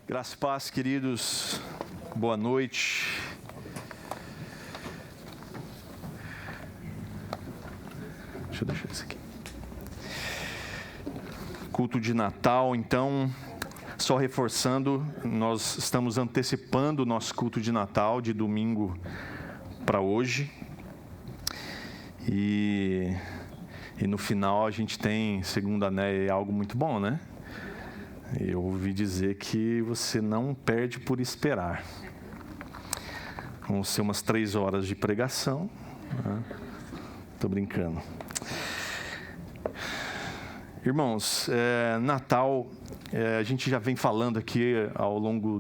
Graça e paz, queridos. Boa noite. Deixa eu deixar isso aqui. Culto de Natal, então, só reforçando, nós estamos antecipando o nosso culto de Natal de domingo para hoje. E no final a gente tem, segundo a Néia, algo muito bom, né? Eu ouvi dizer que você não perde por esperar. Vão ser umas 3 horas de pregação. Estou brincando. Irmãos, Natal, a gente já vem falando aqui ao longo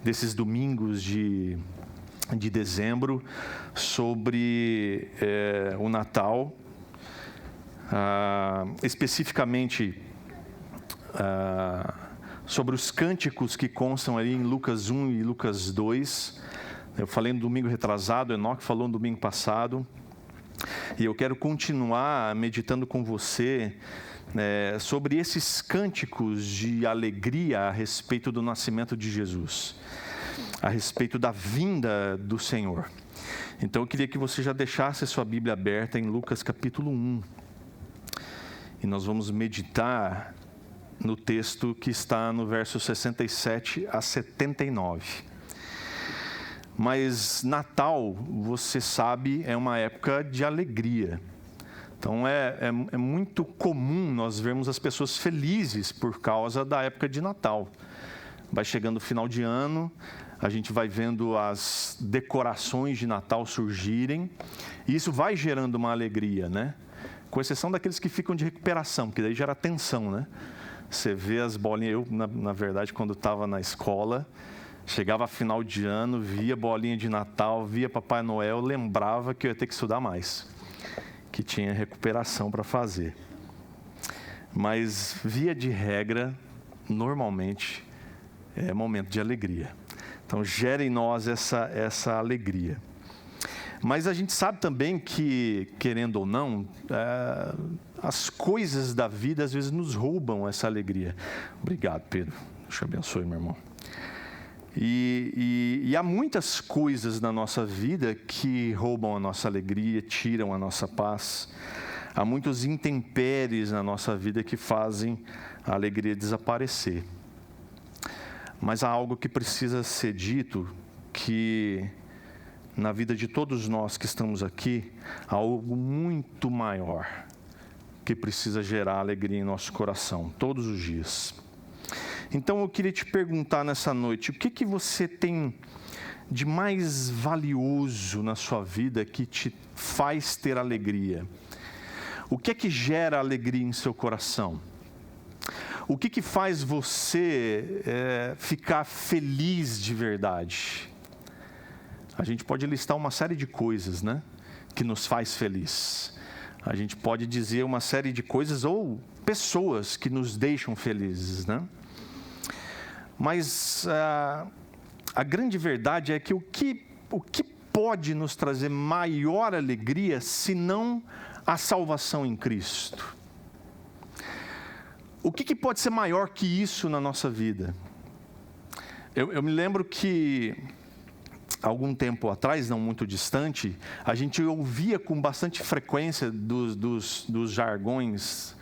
desses domingos de dezembro sobre o Natal, especificamente sobre os cânticos que constam ali em Lucas 1 e Lucas 2. Eu falei no domingo retrasado, Enoque falou no domingo passado, e eu quero continuar meditando com você sobre esses cânticos de alegria a respeito do nascimento de Jesus, a respeito da vinda do Senhor. Então eu queria que você já deixasse a sua Bíblia aberta em Lucas capítulo 1, e nós vamos meditar no texto que está no verso 67 a 79. Mas Natal, você sabe, é uma época de alegria. Então é muito comum nós vermos as pessoas felizes por causa da época de Natal. Vai chegando o final de ano, a gente vai vendo as decorações de Natal surgirem, e isso vai gerando uma alegria, né? Com exceção daqueles que ficam de recuperação, porque daí gera tensão, né? Você vê as bolinhas. Eu, na verdade, quando estava na escola, chegava final de ano, via bolinha de Natal, via Papai Noel, lembrava que eu ia ter que estudar mais, que tinha recuperação para fazer. Mas, via de regra, normalmente, é momento de alegria. Então, gera em nós essa alegria. Mas a gente sabe também que, querendo ou não, as coisas da vida às vezes nos roubam essa alegria. Obrigado, Pedro. Deus te abençoe, meu irmão. E há muitas coisas na nossa vida que roubam a nossa alegria, tiram a nossa paz. Há muitos intempéries na nossa vida que fazem a alegria desaparecer. Mas há algo que precisa ser dito, que na vida de todos nós que estamos aqui, há algo muito maior que precisa gerar alegria em nosso coração, todos os dias. Então eu queria te perguntar nessa noite, o que você tem de mais valioso na sua vida que te faz ter alegria? O que é que gera alegria em seu coração? O que faz você ficar feliz de verdade? A gente pode listar uma série de coisas, né, que nos faz feliz. A gente pode dizer uma série de coisas ou pessoas que nos deixam felizes, né? Mas a grande verdade é que o que pode nos trazer maior alegria senão a salvação em Cristo? O que pode ser maior que isso na nossa vida? Eu me lembro que algum tempo atrás, não muito distante, a gente ouvia com bastante frequência dos jargões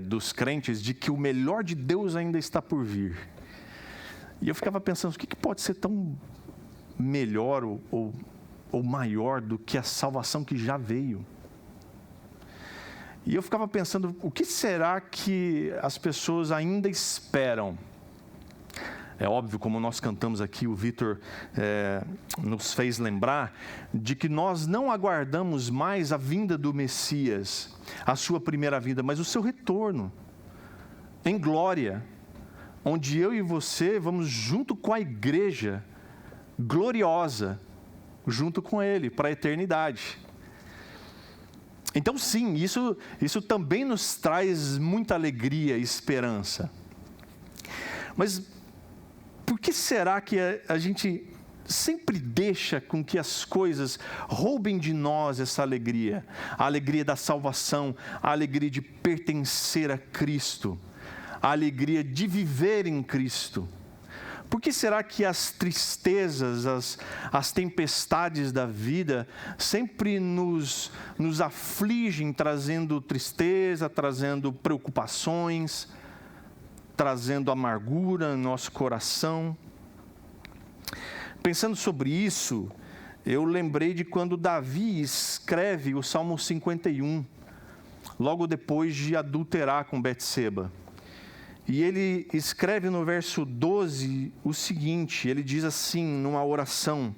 dos crentes de que o melhor de Deus ainda está por vir. E eu ficava pensando, o que pode ser tão melhor ou maior do que a salvação que já veio? E eu ficava pensando, o que será que as pessoas ainda esperam? É óbvio, como nós cantamos aqui, o Vitor nos fez lembrar de que nós não aguardamos mais a vinda do Messias, a sua primeira vinda, mas o seu retorno em glória, onde eu e você vamos junto com a igreja gloriosa, junto com Ele, para a eternidade. Então sim, isso também nos traz muita alegria e esperança. Mas por que será que a gente sempre deixa com que as coisas roubem de nós essa alegria? A alegria da salvação, a alegria de pertencer a Cristo, a alegria de viver em Cristo. Por que será que as tristezas, as tempestades da vida sempre nos afligem, trazendo tristeza, trazendo preocupações, trazendo amargura no nosso coração? Pensando sobre isso, eu lembrei de quando Davi escreve o Salmo 51, logo depois de adulterar com Betseba. E ele escreve no verso 12 o seguinte, ele diz assim, numa oração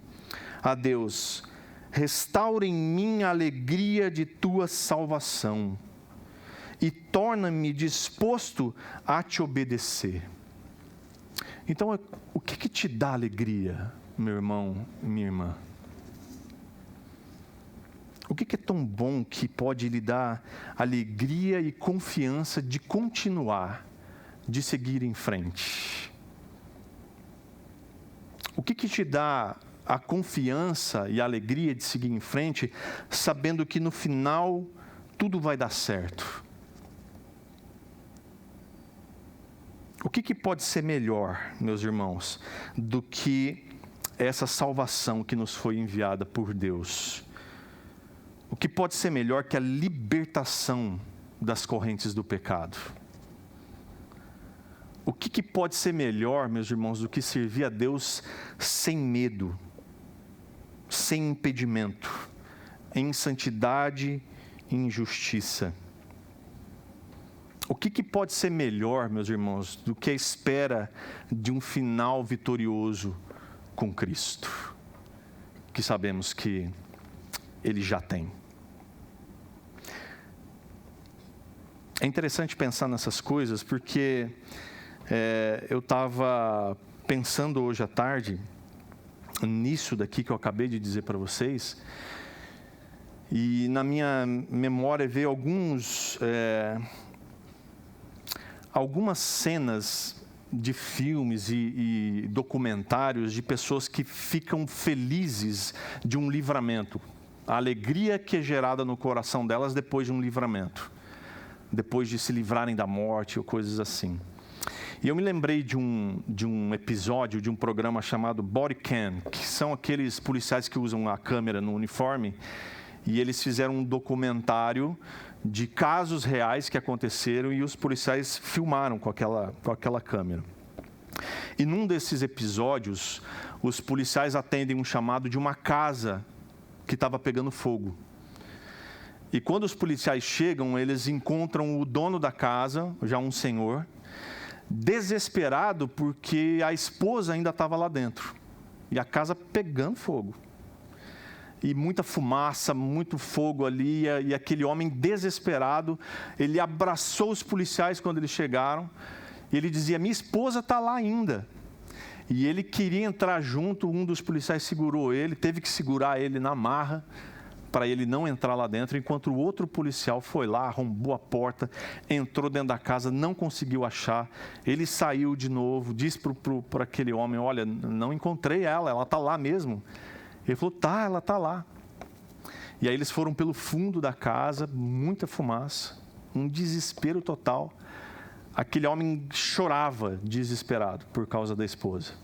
a Deus: restaura em mim a alegria de tua salvação e torna-me disposto a te obedecer. Então, o que te dá alegria, meu irmão e minha irmã? O que é tão bom que pode lhe dar alegria e confiança de continuar, de seguir em frente? O que te dá a confiança e a alegria de seguir em frente, sabendo que no final tudo vai dar certo? O que pode ser melhor, meus irmãos, do que essa salvação que nos foi enviada por Deus? O que pode ser melhor que a libertação das correntes do pecado? O que pode ser melhor, meus irmãos, do que servir a Deus sem medo, sem impedimento, em santidade e em justiça? O que pode ser melhor, meus irmãos, do que a espera de um final vitorioso com Cristo, que sabemos que Ele já tem? É interessante pensar nessas coisas, porque eu estava pensando hoje à tarde, nisso daqui que eu acabei de dizer para vocês, e na minha memória veio algumas cenas de filmes e documentários de pessoas que ficam felizes de um livramento, a alegria que é gerada no coração delas depois de um livramento, depois de se livrarem da morte ou coisas assim. E eu me lembrei de um episódio de um programa chamado Body Cam, que são aqueles policiais que usam a câmera no uniforme, e eles fizeram um documentário de casos reais que aconteceram e os policiais filmaram com aquela câmera. E num desses episódios, os policiais atendem um chamado de uma casa que estava pegando fogo. E quando os policiais chegam, eles encontram o dono da casa, já um senhor, desesperado porque a esposa ainda estava lá dentro. E a casa pegando fogo. E muita fumaça, muito fogo ali, e aquele homem desesperado, ele abraçou os policiais quando eles chegaram, e ele dizia: minha esposa está lá ainda. E ele queria entrar junto, um dos policiais segurou ele, teve que segurar ele na marra, para ele não entrar lá dentro, enquanto o outro policial foi lá, arrombou a porta, entrou dentro da casa, não conseguiu achar, ele saiu de novo, disse para aquele homem: olha, não encontrei ela está lá mesmo. Ele falou: tá, ela está lá. E aí eles foram pelo fundo da casa, muita fumaça, um desespero total. Aquele homem chorava desesperado por causa da esposa.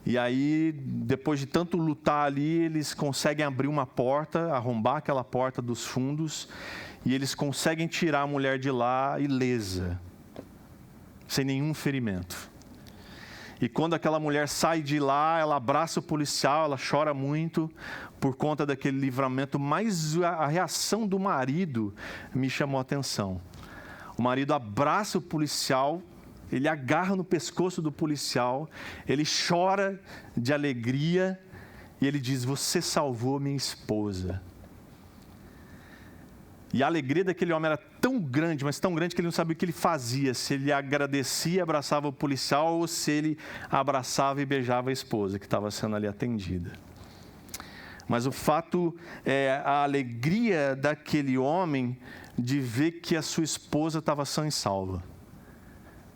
E aí, depois de tanto lutar ali, eles conseguem abrir uma porta, arrombar aquela porta dos fundos, e eles conseguem tirar a mulher de lá ilesa, sem nenhum ferimento. E quando aquela mulher sai de lá, ela abraça o policial, ela chora muito por conta daquele livramento, mas a reação do marido me chamou a atenção. O marido abraça o policial, ele agarra no pescoço do policial, ele chora de alegria e ele diz: você salvou minha esposa. E a alegria daquele homem era tão grande, mas tão grande que ele não sabia o que ele fazia, se ele agradecia e abraçava o policial ou se ele abraçava e beijava a esposa que estava sendo ali atendida. Mas o fato é a alegria daquele homem de ver que a sua esposa estava sã e salva,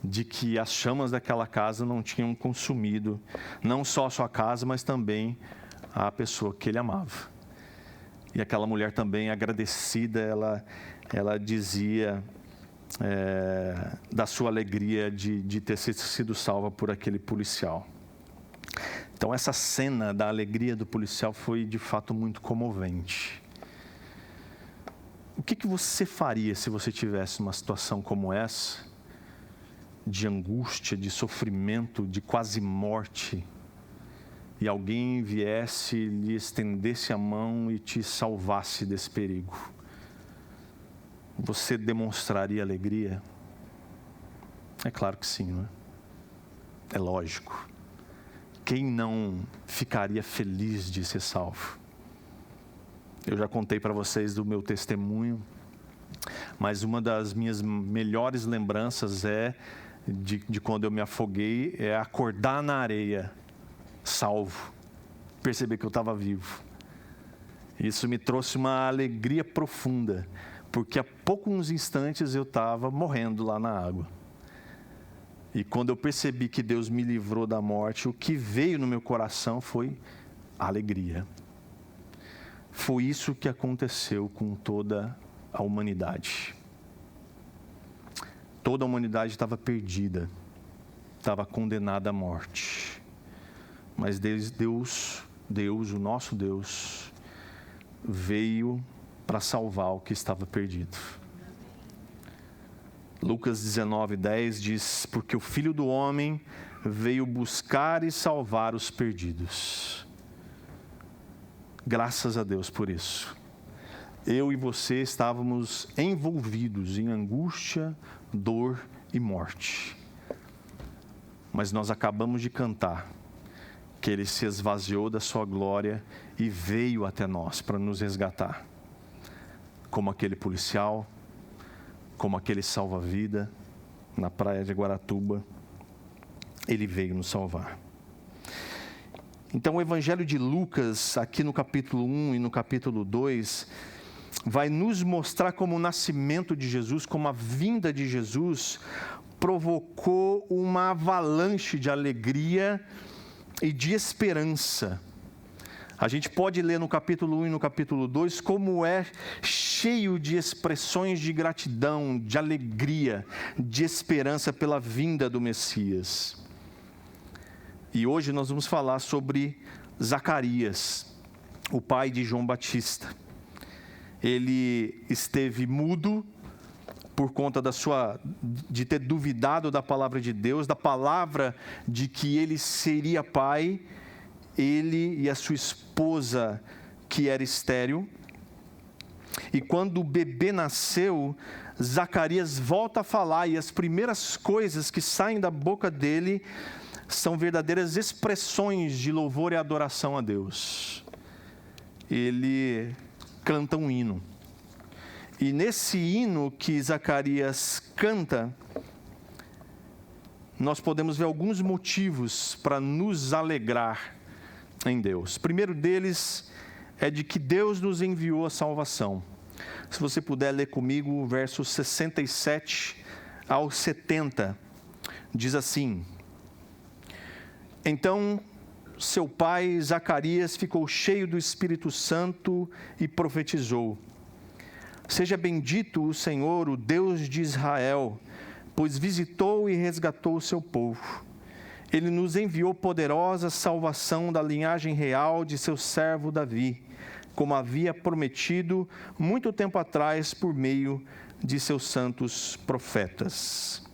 de que as chamas daquela casa não tinham consumido não só a sua casa, mas também a pessoa que ele amava. E aquela mulher também agradecida, ela dizia: da sua alegria de ter sido salva por aquele policial. Então, essa cena da alegria do policial foi, de fato, muito comovente. O que você faria se você tivesse uma situação como essa, de angústia, de sofrimento, de quase morte, e alguém viesse, lhe estendesse a mão e te salvasse desse perigo? Você demonstraria alegria? É claro que sim, não é? É lógico. Quem não ficaria feliz de ser salvo? Eu já contei para vocês do meu testemunho, mas uma das minhas melhores lembranças de quando eu me afoguei, é acordar na areia, salvo, perceber que eu estava vivo. Isso me trouxe uma alegria profunda, porque há poucos instantes eu estava morrendo lá na água. E quando eu percebi que Deus me livrou da morte, o que veio no meu coração foi alegria. Foi isso que aconteceu com toda a humanidade. Toda a humanidade estava perdida, estava condenada à morte. Mas Deus, o nosso Deus, veio para salvar o que estava perdido. Lucas 19:10 diz: porque o Filho do Homem veio buscar e salvar os perdidos. Graças a Deus por isso. Eu e você estávamos envolvidos em angústia, dor e morte. Mas nós acabamos de cantar que Ele se esvaziou da sua glória e veio até nós para nos resgatar. Como aquele policial, como aquele salva-vida na praia de Guaratuba, Ele veio nos salvar. Então o Evangelho de Lucas, aqui no capítulo 1 e no capítulo 2, vai nos mostrar como o nascimento de Jesus, como a vinda de Jesus, provocou uma avalanche de alegria e de esperança. A gente pode ler no capítulo 1 e no capítulo 2 como é cheio de expressões de gratidão, de alegria, de esperança pela vinda do Messias. E hoje nós vamos falar sobre Zacarias, o pai de João Batista. Ele esteve mudo por conta de ter duvidado da palavra de Deus, da palavra de que ele seria pai, ele e a sua esposa, que era estéril. E quando o bebê nasceu, Zacarias volta a falar, e as primeiras coisas que saem da boca dele são verdadeiras expressões de louvor e adoração a Deus. Ele canta um hino. E nesse hino que Zacarias canta, nós podemos ver alguns motivos para nos alegrar em Deus. O primeiro deles é de que Deus nos enviou a salvação. Se você puder ler comigo, versos 67 ao 70, diz assim: então seu pai Zacarias ficou cheio do Espírito Santo e profetizou: seja bendito o Senhor, o Deus de Israel, pois visitou e resgatou o seu povo. Ele nos enviou poderosa salvação da linhagem real de seu servo Davi, como havia prometido muito tempo atrás por meio de seus santos profetas.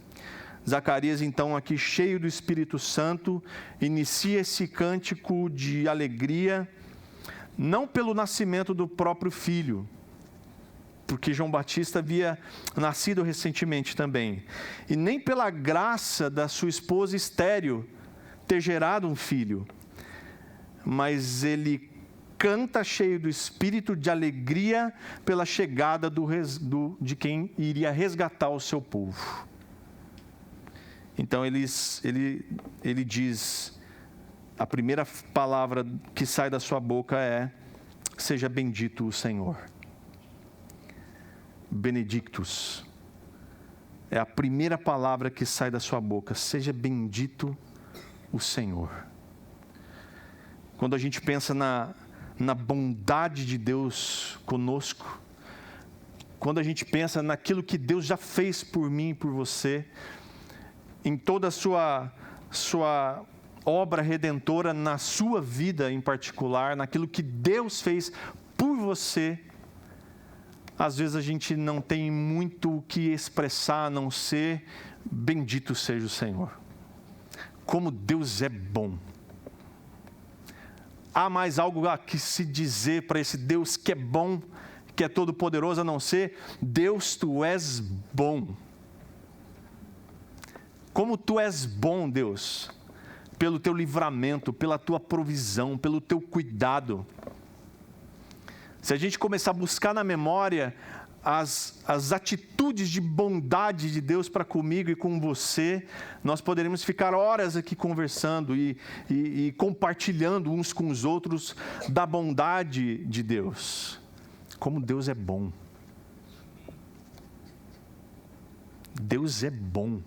Zacarias, então, aqui cheio do Espírito Santo, inicia esse cântico de alegria, não pelo nascimento do próprio filho, porque João Batista havia nascido recentemente também, e nem pela graça da sua esposa estéril ter gerado um filho, mas ele canta cheio do espírito de alegria pela chegada de quem iria resgatar o seu povo. Então ele diz, a primeira palavra que sai da sua boca é: seja bendito o Senhor. Benedictus. É a primeira palavra que sai da sua boca. Seja bendito o Senhor. Quando a gente pensa na bondade de Deus conosco, quando a gente pensa naquilo que Deus já fez por mim e por você, em toda a sua obra redentora, na sua vida em particular, naquilo que Deus fez por você, às vezes a gente não tem muito o que expressar, a não ser bendito seja o Senhor. Como Deus é bom. Há mais algo a que se dizer para esse Deus que é bom, que é todo poderoso, a não ser: Deus, tu és bom. Como tu és bom, Deus, pelo teu livramento, pela tua provisão, pelo teu cuidado. Se a gente começar a buscar na memória as atitudes de bondade de Deus para comigo e com você, nós poderemos ficar horas aqui conversando e compartilhando uns com os outros da bondade de Deus. Como Deus é bom. Deus é bom.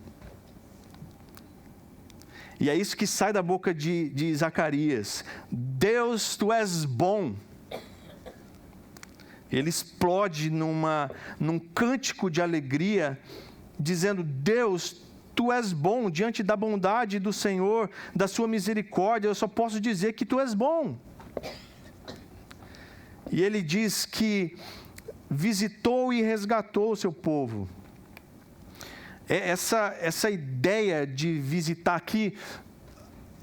E é isso que sai da boca de Zacarias. Deus, tu és bom. Ele explode num cântico de alegria, dizendo: Deus, tu és bom. Diante da bondade do Senhor, da sua misericórdia, eu só posso dizer que tu és bom. E ele diz que visitou e resgatou o seu povo. Essa ideia de visitar aqui,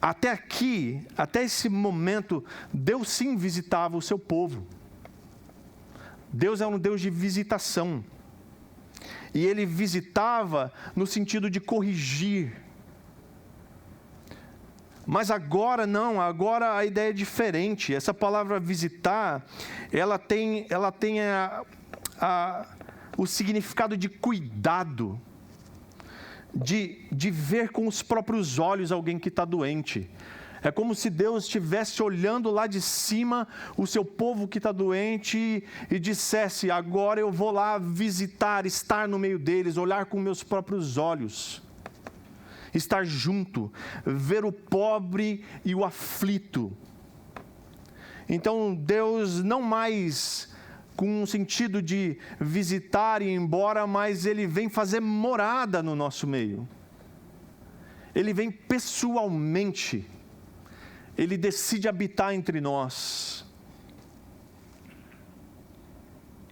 até esse momento, Deus sim visitava o seu povo. Deus é um Deus de visitação. E Ele visitava no sentido de corrigir. Mas agora não, agora a ideia é diferente. Essa palavra visitar, ela tem o significado de cuidado. De ver com os próprios olhos alguém que está doente. É como se Deus estivesse olhando lá de cima o seu povo que está doente e dissesse: agora eu vou lá visitar, estar no meio deles, olhar com meus próprios olhos, estar junto, ver o pobre e o aflito. Então Deus não mais com um sentido de visitar e ir embora, mas Ele vem fazer morada no nosso meio. Ele vem pessoalmente. Ele decide habitar entre nós.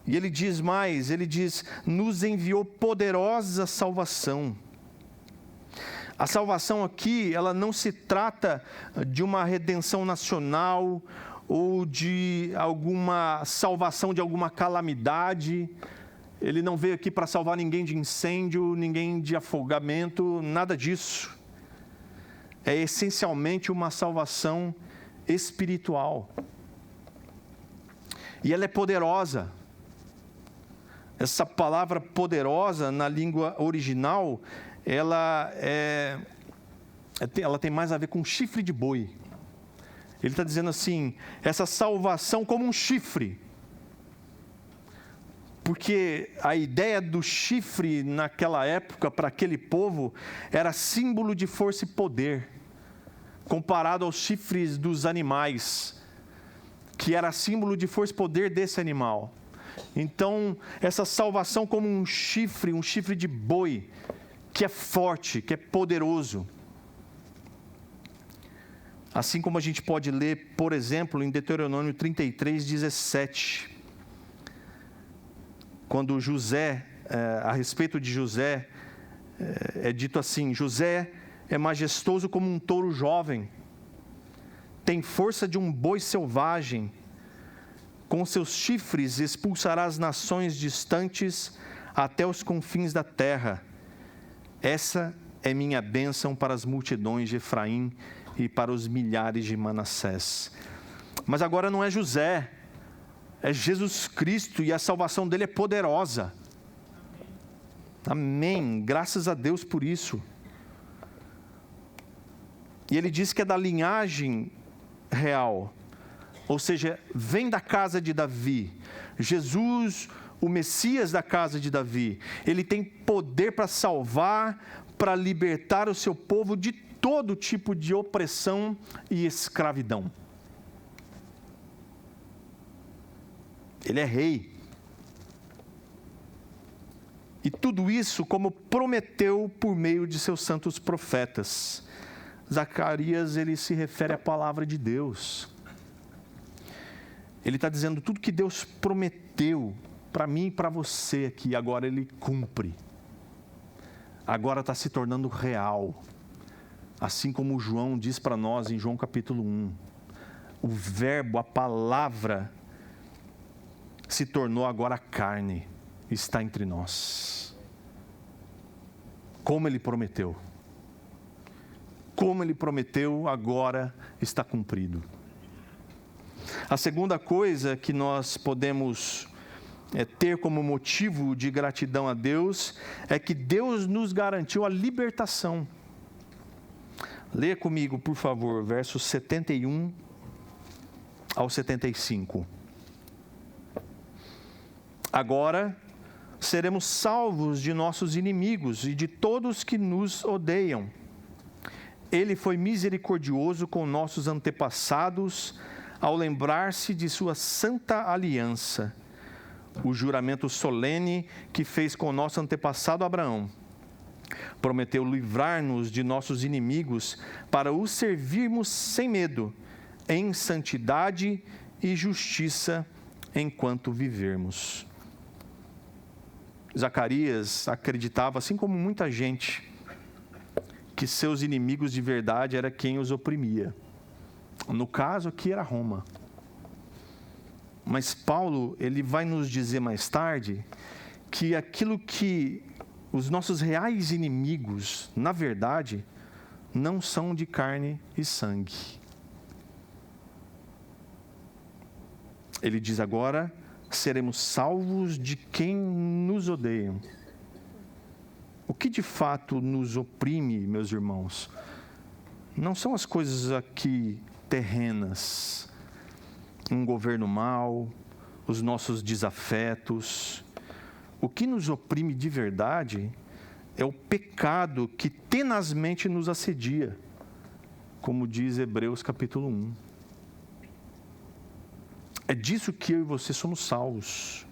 E Ele diz mais, Ele diz: nos enviou poderosa salvação. A salvação aqui, ela não se trata de uma redenção nacional, ou de alguma salvação de alguma calamidade. Ele não veio aqui para salvar ninguém de incêndio, ninguém de afogamento, nada disso. É essencialmente uma salvação espiritual. E ela é poderosa. Essa palavra poderosa, na língua original, ela tem mais a ver com chifre de boi. Ele está dizendo assim, essa salvação como um chifre. Porque a ideia do chifre naquela época, para aquele povo, era símbolo de força e poder, comparado aos chifres dos animais, que era símbolo de força e poder desse animal. Então, essa salvação como um chifre de boi, que é forte, que é poderoso. Assim como a gente pode ler, por exemplo, em Deuteronômio 33, 17, quando José, a respeito de José, é dito assim: José é majestoso como um touro jovem, tem força de um boi selvagem, com seus chifres expulsará as nações distantes até os confins da terra. Essa é minha bênção para as multidões de Efraim e para os milhares de Manassés. Mas agora não é José, é Jesus Cristo, e a salvação dele é poderosa. Amém. Graças a Deus por isso. E ele diz que é da linhagem real, ou seja, vem da casa de Davi. Jesus, o Messias da casa de Davi, ele tem poder para salvar, para libertar o seu povo de todo tipo de opressão e escravidão. Ele é rei. E tudo isso como prometeu por meio de seus santos profetas. Zacarias, ele se refere à palavra de Deus. Ele está dizendo tudo que Deus prometeu para mim e para você aqui, agora ele cumpre. Agora está se tornando real. Assim como João diz para nós em João capítulo 1. O verbo, a palavra, se tornou agora carne, está entre nós. Como ele prometeu. Como ele prometeu, agora está cumprido. A segunda coisa que nós podemos ter como motivo de gratidão a Deus é que Deus nos garantiu a libertação. Leia comigo, por favor, versos 71 ao 75. Agora seremos salvos de nossos inimigos e de todos que nos odeiam. Ele foi misericordioso com nossos antepassados ao lembrar-se de sua santa aliança, o juramento solene que fez com nosso antepassado Abraão. Prometeu livrar-nos de nossos inimigos para o servirmos sem medo, em santidade e justiça enquanto vivermos. Zacarias acreditava, assim como muita gente, que seus inimigos de verdade era quem os oprimia. No caso aqui era Roma. Mas Paulo, ele vai nos dizer mais tarde que aquilo que os nossos reais inimigos, na verdade, não são de carne e sangue. Ele diz agora, seremos salvos de quem nos odeia. O que de fato nos oprime, meus irmãos, não são as coisas aqui terrenas, um governo mau, os nossos desafetos. O que nos oprime de verdade é o pecado que tenazmente nos assedia, como diz Hebreus capítulo 1. É disso que eu e você somos salvos.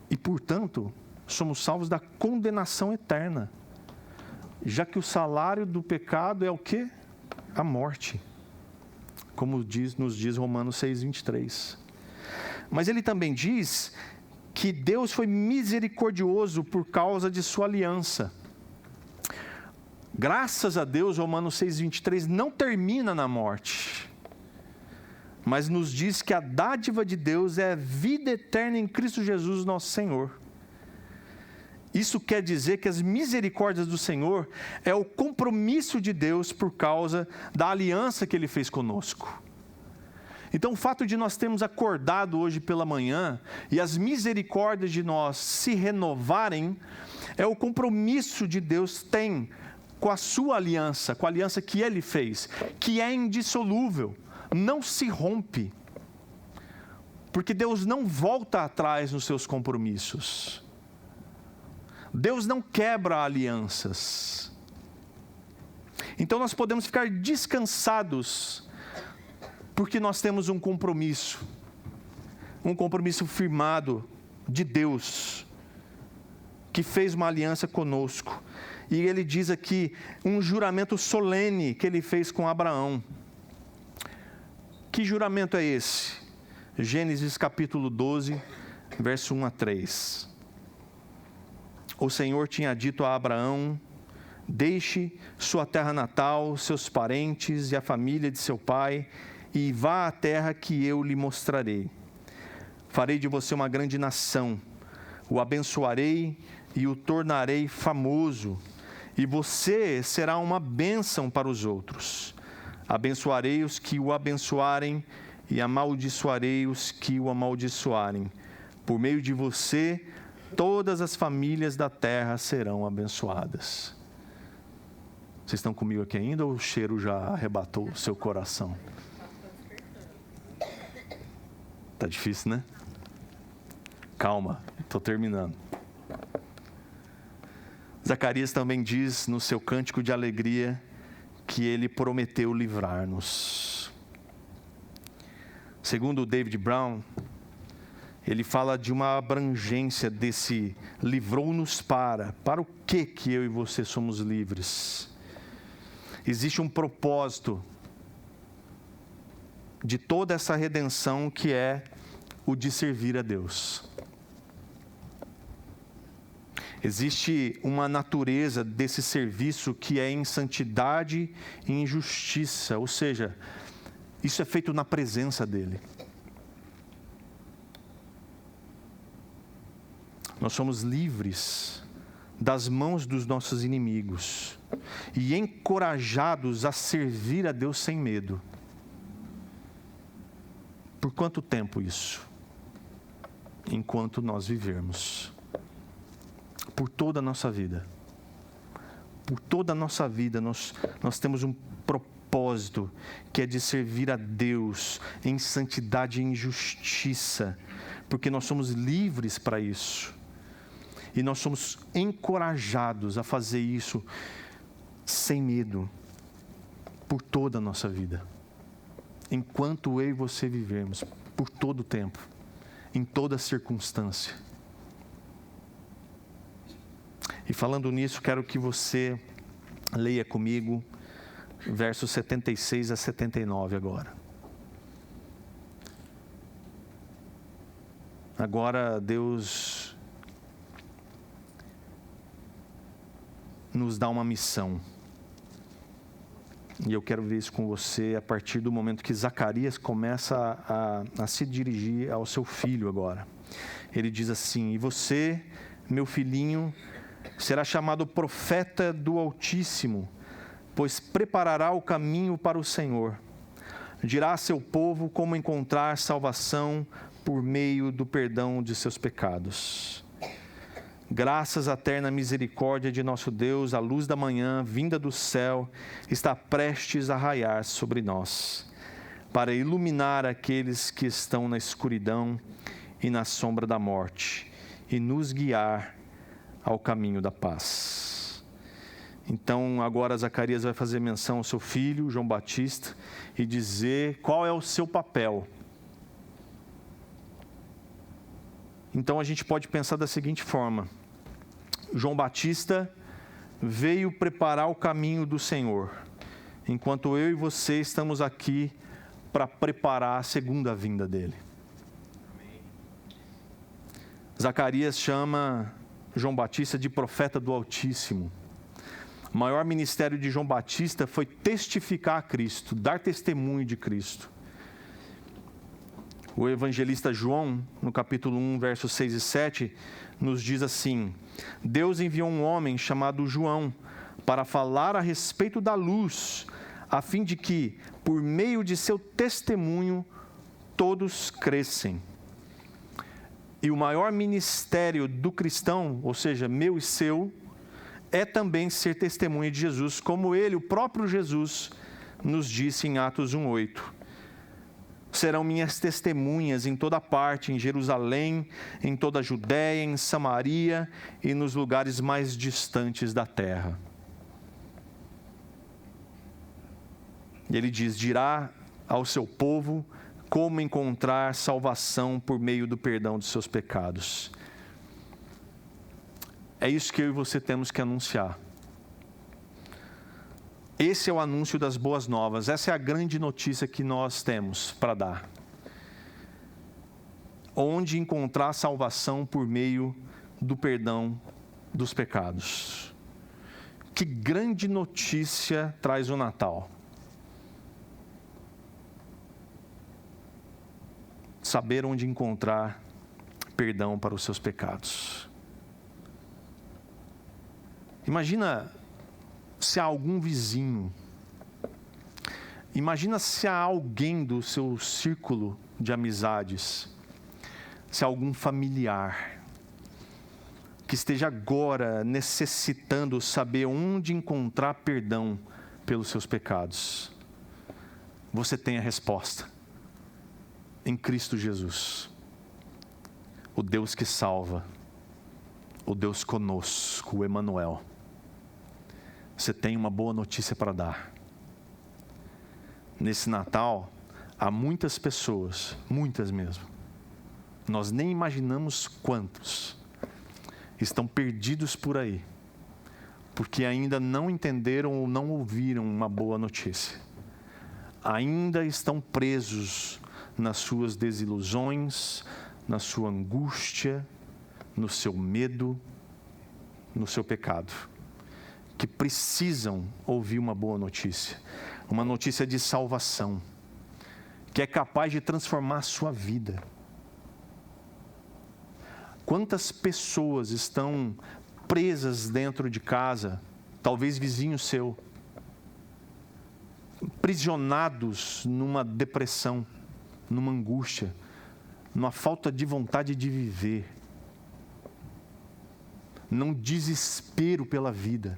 E, portanto, somos salvos da condenação eterna, já que o salário do pecado é o quê? A morte, como nos diz Romanos 6:23. Mas ele também diz que Deus foi misericordioso por causa de sua aliança. Graças a Deus, Romanos 6:23 não termina na morte, mas nos diz que a dádiva de Deus é a vida eterna em Cristo Jesus, nosso Senhor. Isso quer dizer que as misericórdias do Senhor é o compromisso de Deus por causa da aliança que Ele fez conosco. Então, o fato de nós termos acordado hoje pela manhã e as misericórdias de nós se renovarem, é o compromisso de Deus tem com a sua aliança, com a aliança que Ele fez, que é indissolúvel, não se rompe, porque Deus não volta atrás nos seus compromissos. Deus não quebra alianças. Então nós podemos ficar descansados, porque nós temos um compromisso firmado de Deus, que fez uma aliança conosco. E ele diz aqui, um juramento solene que ele fez com Abraão. Que juramento é esse? Gênesis capítulo 12, verso 1 a 3. O Senhor tinha dito a Abraão: deixe sua terra natal, seus parentes e a família de seu pai, e vá à terra que eu lhe mostrarei. Farei de você uma grande nação, o abençoarei e o tornarei famoso, e você será uma bênção para os outros. Abençoarei os que o abençoarem e amaldiçoarei os que o amaldiçoarem. Por meio de você, todas as famílias da terra serão abençoadas. Vocês estão comigo aqui ainda ou o cheiro já arrebatou o seu coração? Tá difícil, né? Calma, estou terminando. Zacarias também diz no seu cântico de alegria que ele prometeu livrar-nos. Segundo David Brown, ele fala de uma abrangência desse livrou-nos para o que eu e você somos livres. Existe um propósito de toda essa redenção, que é o de servir a Deus. Existe uma natureza desse serviço que é em santidade e em justiça, ou seja, isso é feito na presença dEle. Nós somos livres das mãos dos nossos inimigos e encorajados a servir a Deus sem medo. Por quanto tempo isso? Enquanto nós vivermos. Por toda a nossa vida. Por toda a nossa vida nós temos um propósito, que é de servir a Deus em santidade e em justiça, porque nós somos livres para isso. E nós somos encorajados a fazer isso sem medo, por toda a nossa vida. Enquanto eu e você vivermos, por todo o tempo, em toda circunstância. E falando nisso, quero que você leia comigo versos 76 a 79 agora. Agora Deus nos dá uma missão. E eu quero ver isso com você a partir do momento que Zacarias começa a se dirigir ao seu filho agora. Ele diz assim: e você, meu filhinho, será chamado profeta do Altíssimo, pois preparará o caminho para o Senhor. Dirá a seu povo como encontrar salvação por meio do perdão de seus pecados. Graças à eterna misericórdia de nosso Deus, a luz da manhã, vinda do céu, está prestes a raiar sobre nós, para iluminar aqueles que estão na escuridão e na sombra da morte, e nos guiar ao caminho da paz. Então, agora Zacarias vai fazer menção ao seu filho, João Batista, e dizer qual é o seu papel. Então, a gente pode pensar da seguinte forma: João Batista veio preparar o caminho do Senhor, enquanto eu e você estamos aqui para preparar a segunda vinda dele. Zacarias chama João Batista de profeta do Altíssimo. O maior ministério de João Batista foi testificar a Cristo, dar testemunho de Cristo. O evangelista João, no capítulo 1, versos 6 e 7, nos diz assim: Deus enviou um homem chamado João para falar a respeito da luz, a fim de que, por meio de seu testemunho, todos crescem. E o maior ministério do cristão, ou seja, meu e seu, é também ser testemunha de Jesus, como ele, o próprio Jesus, nos disse em Atos 1:8. Serão minhas testemunhas em toda parte, em Jerusalém, em toda a Judéia, em Samaria e nos lugares mais distantes da terra. E ele diz: dirá ao seu povo como encontrar salvação por meio do perdão de seus pecados. É isso que eu e você temos que anunciar. Esse é o anúncio das boas novas. Essa é a grande notícia que nós temos para dar. Onde encontrar salvação por meio do perdão dos pecados. Que grande notícia traz o Natal. Saber onde encontrar perdão para os seus pecados. Imagina se há algum vizinho, imagina se há alguém do seu círculo de amizades, se há algum familiar que esteja agora necessitando saber onde encontrar perdão pelos seus pecados. Você tem a resposta em Cristo Jesus, o Deus que salva, o Deus conosco, o Emanuel. Você tem uma boa notícia para dar. Nesse Natal, há muitas pessoas, muitas mesmo, Nós nem imaginamos quantos estão perdidos por aí, porque ainda não entenderam ou não ouviram uma boa notícia. Ainda estão presos nas suas desilusões, na sua angústia, no seu medo, no seu pecado, que precisam ouvir uma boa notícia, uma notícia de salvação, que é capaz de transformar a sua vida. Quantas pessoas estão presas dentro de casa, talvez vizinho seu, aprisionados numa depressão, numa angústia, numa falta de vontade de viver, num desespero pela vida,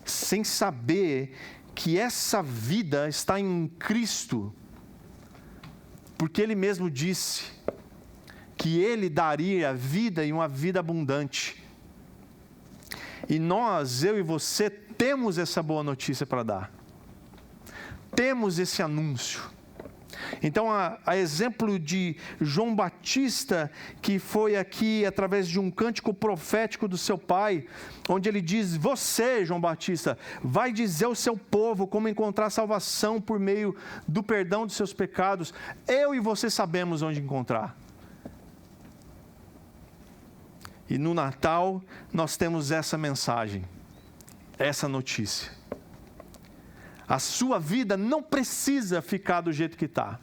sem saber que essa vida está em Cristo, porque Ele mesmo disse que Ele daria vida e uma vida abundante. E nós, eu e você, temos essa boa notícia para dar. Temos esse anúncio. Então, a exemplo de João Batista, que foi aqui através de um cântico profético do seu pai, onde ele diz: você, João Batista, vai dizer ao seu povo como encontrar salvação por meio do perdão dos seus pecados. Eu e você sabemos onde encontrar. E no Natal, nós temos essa mensagem, essa notícia. A sua vida não precisa ficar do jeito que está.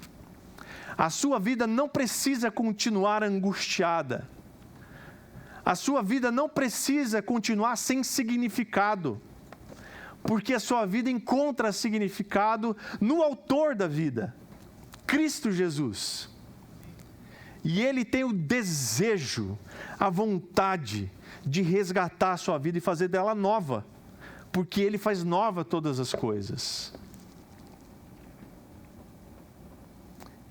A sua vida não precisa continuar angustiada. A sua vida não precisa continuar sem significado. Porque a sua vida encontra significado no autor da vida, Cristo Jesus. E Ele tem o desejo, a vontade de resgatar a sua vida e fazer dela nova. Porque Ele faz nova todas as coisas.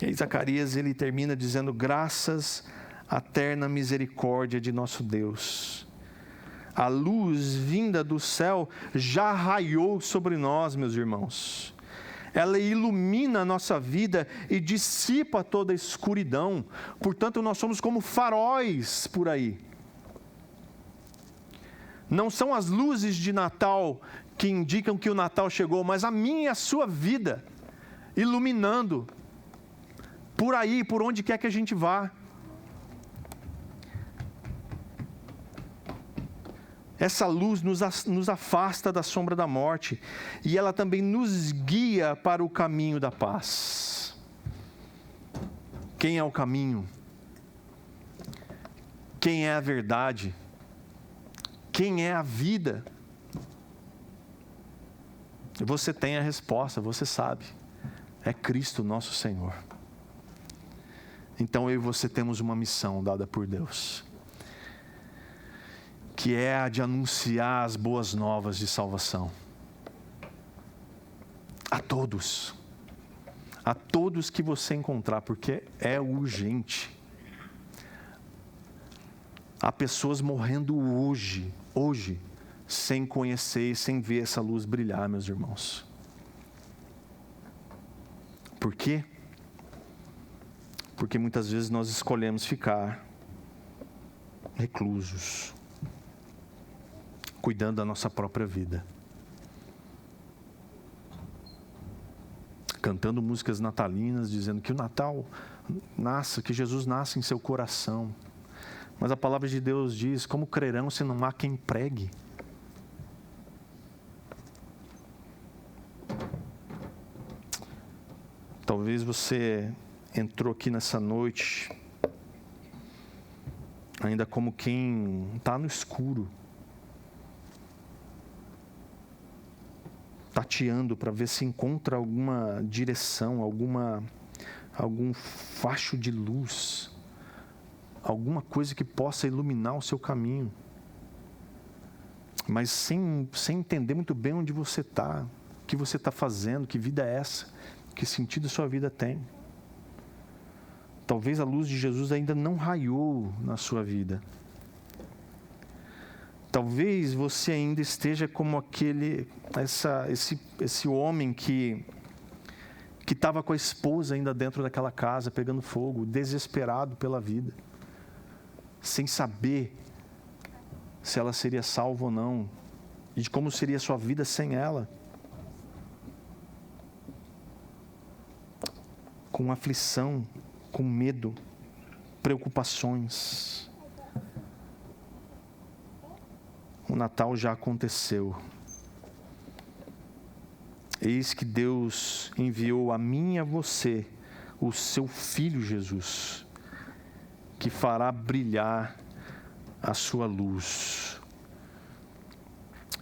E aí Zacarias, ele termina dizendo: graças à terna misericórdia de nosso Deus. A luz vinda do céu já raiou sobre nós, meus irmãos. Ela ilumina a nossa vida e dissipa toda a escuridão. Portanto, nós somos como faróis por aí. Não são as luzes de Natal que indicam que o Natal chegou, mas a minha e a sua vida, iluminando por aí, por onde quer que a gente vá. Essa luz nos afasta da sombra da morte e ela também nos guia para o caminho da paz. Quem é o caminho? Quem é a verdade? Quem é a vida? Você tem a resposta, você sabe. É Cristo nosso Senhor. Então eu e você temos uma missão dada por Deus, que é a de anunciar as boas novas de salvação. A todos que você encontrar, porque é urgente. Há pessoas morrendo hoje, sem conhecer e sem ver essa luz brilhar, meus irmãos. Por quê? Porque muitas vezes nós escolhemos ficar reclusos, cuidando da nossa própria vida, cantando músicas natalinas, dizendo que o Natal nasce, que Jesus nasce em seu coração. Mas a palavra de Deus diz: como crerão se não há quem pregue? Talvez você entrou aqui nessa noite ainda como quem está no escuro, tateando para ver se encontra alguma direção, algum facho de luz, alguma coisa que possa iluminar o seu caminho, mas sem entender muito bem onde você está, o que você está fazendo, que vida é essa, que sentido a sua vida tem. Talvez a luz de Jesus ainda não raiou na sua vida. Talvez você ainda esteja como esse homem que que estava com a esposa ainda dentro daquela casa, pegando fogo, desesperado pela vida, sem saber se ela seria salva ou não, e de como seria a sua vida sem ela. Com aflição, com medo, preocupações. O Natal já aconteceu. Eis que Deus enviou a mim e a você o seu Filho Jesus, que fará brilhar a sua luz.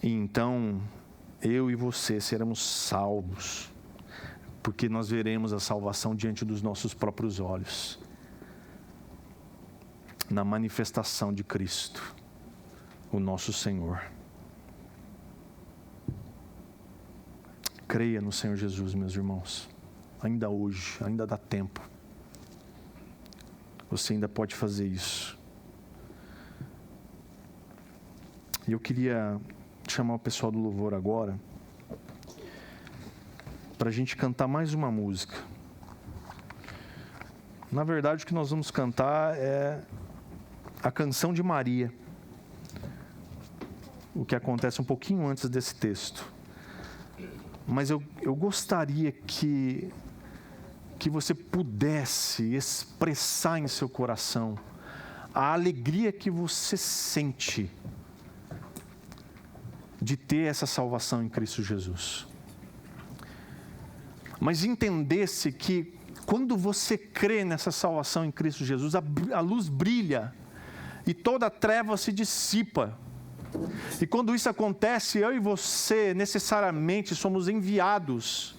E então, eu e você seremos salvos, porque nós veremos a salvação diante dos nossos próprios olhos, na manifestação de Cristo, o nosso Senhor. Creia no Senhor Jesus, meus irmãos. Ainda hoje, ainda dá tempo. Você ainda pode fazer isso. E eu queria chamar o pessoal do louvor agora, para a gente cantar mais uma música. Na verdade, o que nós vamos cantar é a canção de Maria, o que acontece um pouquinho antes desse texto. Mas eu gostaria que você pudesse expressar em seu coração a alegria que você sente de ter essa salvação em Cristo Jesus. Mas entendesse que quando você crê nessa salvação em Cristo Jesus, a luz brilha e toda a treva se dissipa. E quando isso acontece, eu e você necessariamente somos enviados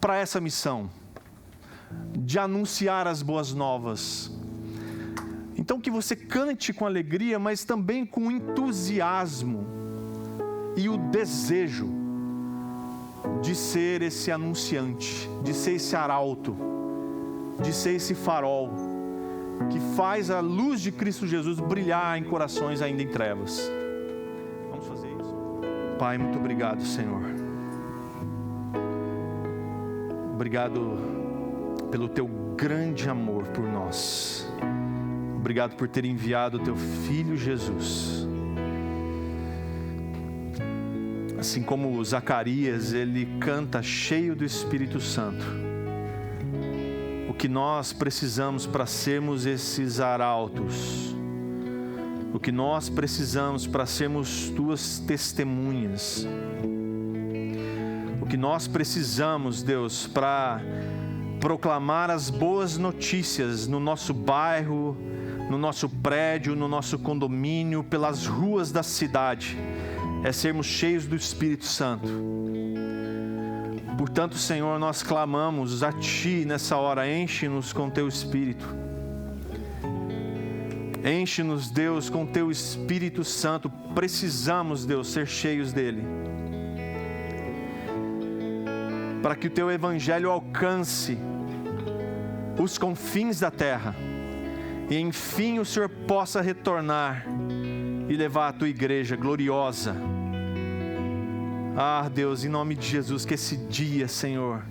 para essa missão de anunciar as boas novas. Então que você cante com alegria, mas também com entusiasmo e o desejo de ser esse anunciante, de ser esse arauto, de ser esse farol que faz a luz de Cristo Jesus brilhar em corações ainda em trevas. Vamos fazer isso. Pai, muito obrigado, Senhor. Obrigado pelo teu grande amor por nós. Obrigado por ter enviado o teu Filho Jesus. Assim como Zacarias, ele canta cheio do Espírito Santo. O que nós precisamos para sermos esses arautos, o que nós precisamos para sermos tuas testemunhas, o que nós precisamos, Deus, para proclamar as boas notícias no nosso bairro, no nosso prédio, no nosso condomínio, pelas ruas da cidade, é sermos cheios do Espírito Santo. Portanto, Senhor, nós clamamos a Ti nessa hora, enche-nos com Teu Espírito. Enche-nos, Deus, com Teu Espírito Santo. Precisamos, Deus, ser cheios dEle, para que o Teu Evangelho alcance os confins da terra e, enfim, o Senhor possa retornar e levar a Tua igreja gloriosa. Ah, Deus, em nome de Jesus, que esse dia, Senhor,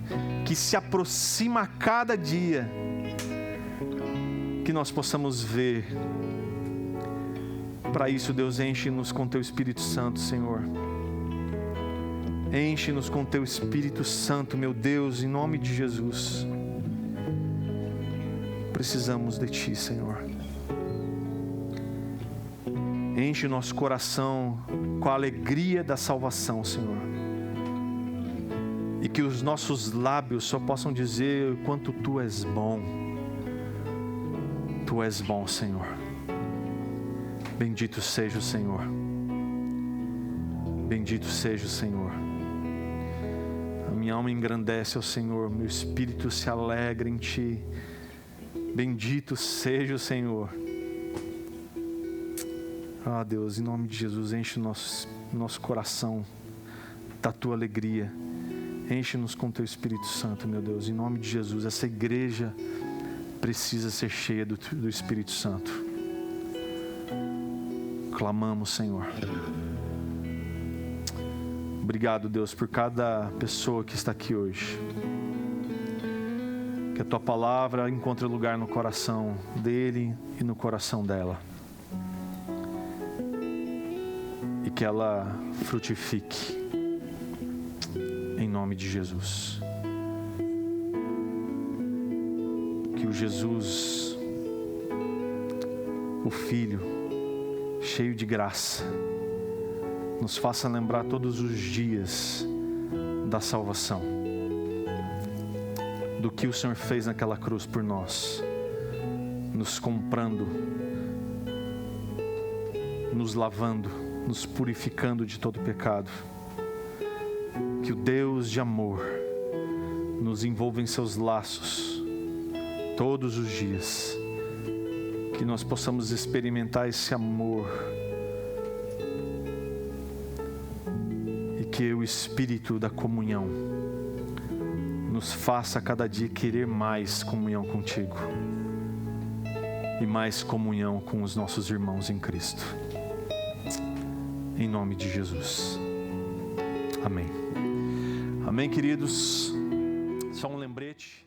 que se aproxima a cada dia, que nós possamos ver. Para isso, Deus, enche-nos com Teu Espírito Santo, Senhor. Enche-nos com Teu Espírito Santo, meu Deus, em nome de Jesus. Precisamos de Ti, Senhor. Enche o nosso coração com a alegria da salvação, Senhor. E que os nossos lábios só possam dizer o quanto Tu és bom. Tu és bom, Senhor. Bendito seja o Senhor. Bendito seja o Senhor. A minha alma engrandece ao Senhor, meu espírito se alegra em Ti. Bendito seja o Senhor. Ah, Deus, em nome de Jesus, enche o nosso coração da Tua alegria. Enche-nos com Teu Espírito Santo, meu Deus, em nome de Jesus. Essa igreja precisa ser cheia do Espírito Santo. Clamamos, Senhor. Obrigado, Deus, por cada pessoa que está aqui hoje. Que a Tua palavra encontre lugar no coração dele e no coração dela. E que ela frutifique. Em nome de Jesus. Que o Jesus, o Filho, cheio de graça, nos faça lembrar todos os dias da salvação, do que o Senhor fez naquela cruz por nós, nos comprando, nos lavando, nos purificando de todo pecado. Que o Deus de amor nos envolva em seus laços todos os dias. Que nós possamos experimentar esse amor. E que o Espírito da comunhão nos faça a cada dia querer mais comunhão contigo. E mais comunhão com os nossos irmãos em Cristo. Em nome de Jesus. Amém. Amém, queridos. Só um lembrete.